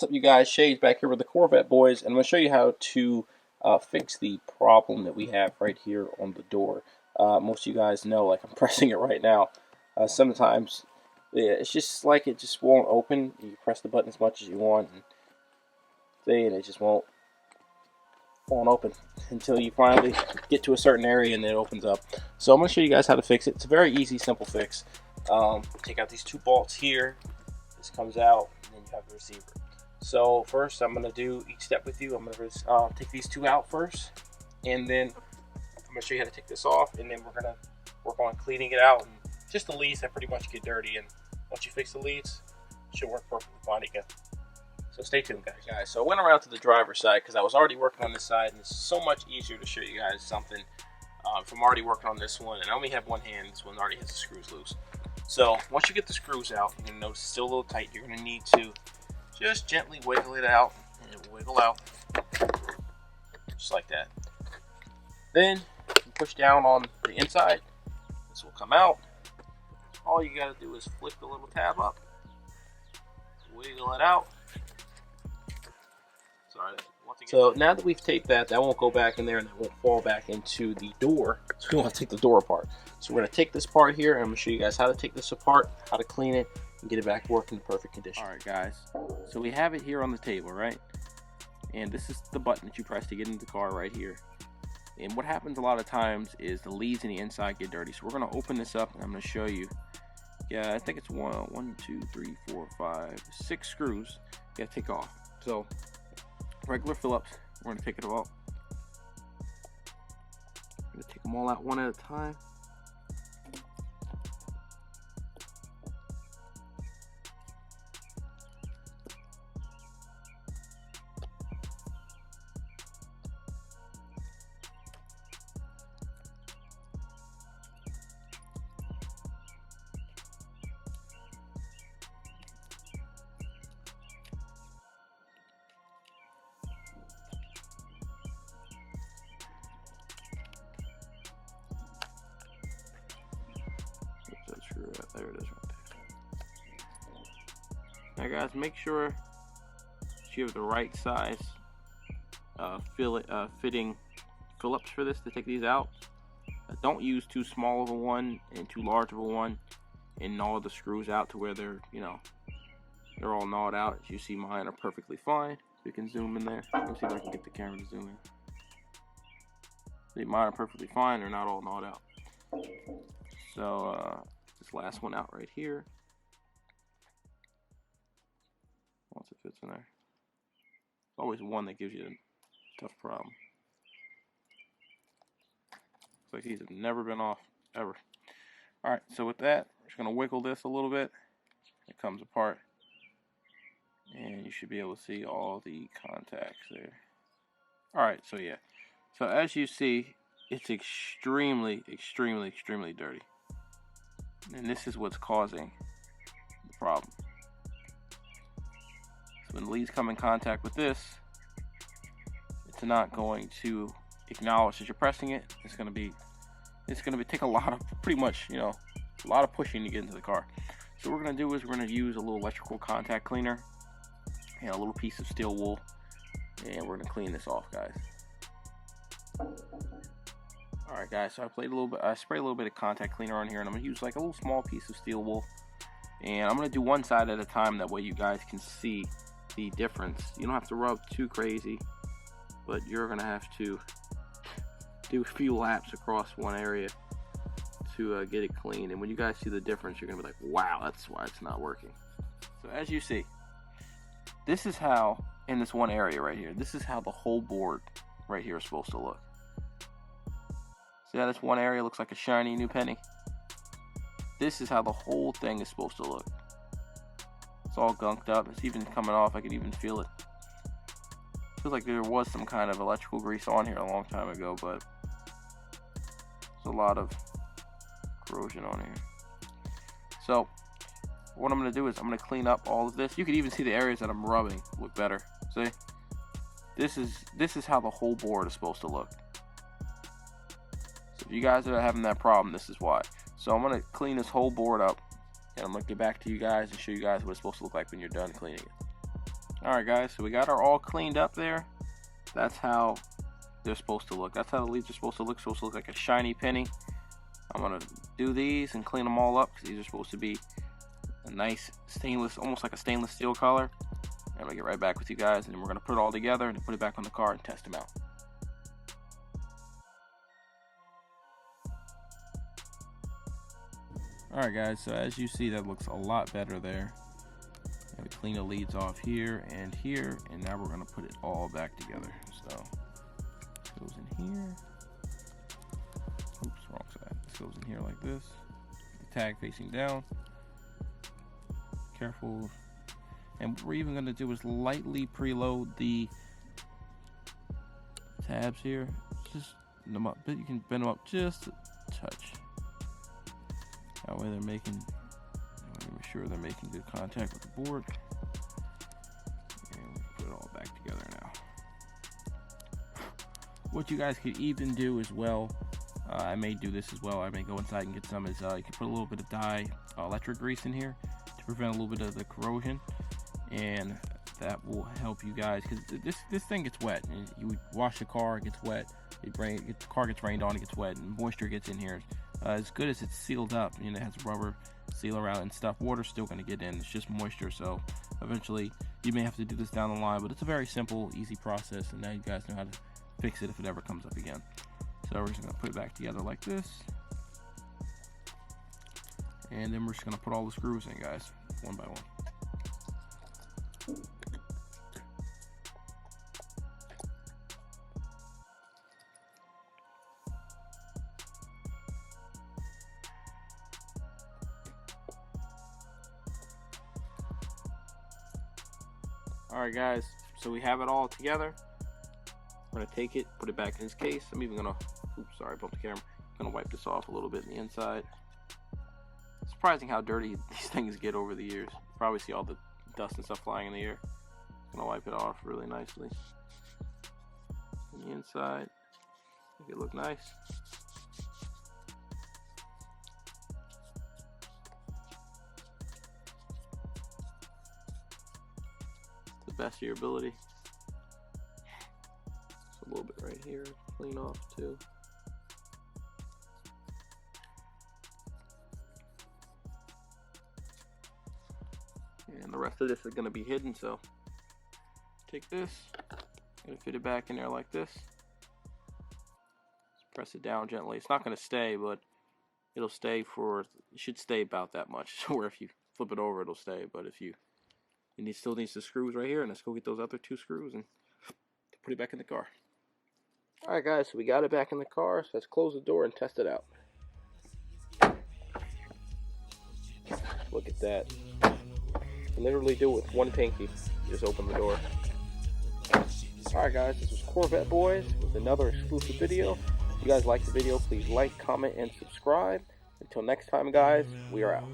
What's up, you guys? Shades back here with the Corvette boys, and I'm going to show you how to fix the problem that we have right here on the door. Most of you guys know, like I'm pressing it right now. Sometimes it's just like it just won't open. You press the button as much as you want, and it just won't open until you finally get to a certain area and it opens up. So I'm going to show you guys how to fix it. It's a very easy, simple fix. Take out these two bolts here. This comes out, and then you have the receiver. So first, I'm going to do each step with you. I'm going to take these two out first, and then I'm going to show you how to take this off, and then we're going to work on cleaning it out. And just the leads that pretty much get dirty, and once you fix the leads, it should work perfectly fine again. So stay tuned, guys. So I went around to the driver's side because I was already working on this side, and it's so much easier to show you guys something if I'm already working on this one, and I only have one hand. This one already has the screws loose. So once you get the screws out, you're going to notice it's still a little tight. You're going to need to just gently wiggle it out, and it will wiggle out just like that. Then you push down on the inside. This will come out. All you got to do is flip the little tab up, wiggle it out. Sorry. So now that we've taped that, that won't go back in there, and that won't fall back into the door. So we want to take the door apart. So we're going to take this part here, and I'm going to show you guys how to take this apart, how to clean it, and get it back working in perfect condition. Alright guys, so we have it here on the table, right? And this is the button that you press to get into the car right here. And what happens a lot of times is the leads in the inside get dirty. So we're going to open this up, and I'm going to show you. Yeah, I think it's 1, 2, 3, 4, 5, 6 screws you got to take off. So regular Phillips, we're going to take it all. I'm going to take them all out one at a time. There it is right there. Now guys, make sure you have the right size fitting Phillips for this to take these out. Don't use too small of a one and too large of a one and gnaw the screws out to where they're, they're all gnawed out. As you see, mine are perfectly fine. You can zoom in there. Let me see if I can get the camera to zoom in. See, mine are perfectly fine. They're not all gnawed out. So this last one out right here. Once it fits in there. It's always one that gives you a tough problem. Looks like these have never been off, ever. Alright, so with that, we're just going to wiggle this a little bit. It comes apart. And you should be able to see all the contacts there. Alright, so yeah. So as you see, it's extremely, extremely, extremely dirty. And this is what's causing the problem. So when the leads come in contact with this, it's not going to acknowledge that you're pressing it. It's going to take a lot of, pretty much, a lot of pushing to get into the car. So what we're going to do is we're going to use a little electrical contact cleaner and a little piece of steel wool, and we're going to clean this off, guys. Alright guys, so I sprayed a little bit of contact cleaner on here, and I'm going to use like a little small piece of steel wool, and I'm going to do one side at a time, that way you guys can see the difference. You don't have to rub too crazy, but you're going to have to do a few laps across one area to get it clean, and when you guys see the difference, you're going to be like, wow, that's why it's not working. So as you see, this is how, in this one area right here, this is how the whole board right here is supposed to look. See how this one area looks like a shiny new penny? This is how the whole thing is supposed to look. It's all gunked up. It's even coming off. I can even feel it. Feels like there was some kind of electrical grease on here a long time ago, but there's a lot of corrosion on here. So what I'm going to do is I'm going to clean up all of this. You can even see the areas that I'm rubbing look better. See? This is how the whole board is supposed to look. So if you guys are having that problem, this is why. So I'm going to clean this whole board up, and I'm going to get back to you guys and show you guys what it's supposed to look like when you're done cleaning it. Alright guys, so we got our all cleaned up there. That's how they're supposed to look. That's how the leads are supposed to look. Supposed to look like a shiny penny. I'm going to do these and clean them all up because these are supposed to be a nice stainless, almost like a stainless steel color. And I'm going to get right back with you guys, and then we're going to put it all together and put it back on the car and test them out. Alright guys, so as you see, that looks a lot better there. And we clean the leads off here, and now we're going to put it all back together. So this goes in here. Oops, wrong side. This goes in here like this. The tag facing down. Careful. And what we're even going to do is lightly preload the tabs here. Just bend them up, but you can bend them up just a touch. That way they're making, make sure they're making good contact with the board. And we put it all back together now. What you guys could even do as well, I may do this as well, I may go inside and get some, is you can put a little bit of dye electric grease in here to prevent a little bit of the corrosion. And that will help you guys, because this thing gets wet. And you wash the car, it gets wet. The car gets rained on, it gets wet, and moisture gets in here. As good as it's sealed up, you know, it has a rubber seal around it and stuff, water's still going to get in. It's just moisture, so eventually you may have to do this down the line, but it's a very simple, easy process, and now you guys know how to fix it if it ever comes up again. So we're just going to put it back together like this, and then we're just going to put all the screws in, guys, one by one. Alright guys, so we have it all together. We're going to take it, put it back in its case. I'm even going to, oops, sorry, I bumped the camera. I'm going to wipe this off a little bit on the inside. It's surprising how dirty these things get over the years. You probably see all the dust and stuff flying in the air. I'm going to wipe it off really nicely. On the inside, make it look nice. Best of your ability. Just a little bit right here, clean off too. And the rest of this is going to be hidden, so take this, gonna fit it back in there like this. Just press it down gently. It's not going to stay, but it'll stay for, it should stay about that much. So where if you flip it over, it'll stay, but if you it still needs the screws right here, and let's go get those other two screws and put it back in the car. Alright guys, so we got it back in the car, so let's close the door and test it out. Look at that. You can literally do it with one pinky. You just open the door. Alright guys, this was CORVETTEBOYZ with another exclusive video. If you guys like the video, please like, comment, and subscribe. Until next time guys, we are out.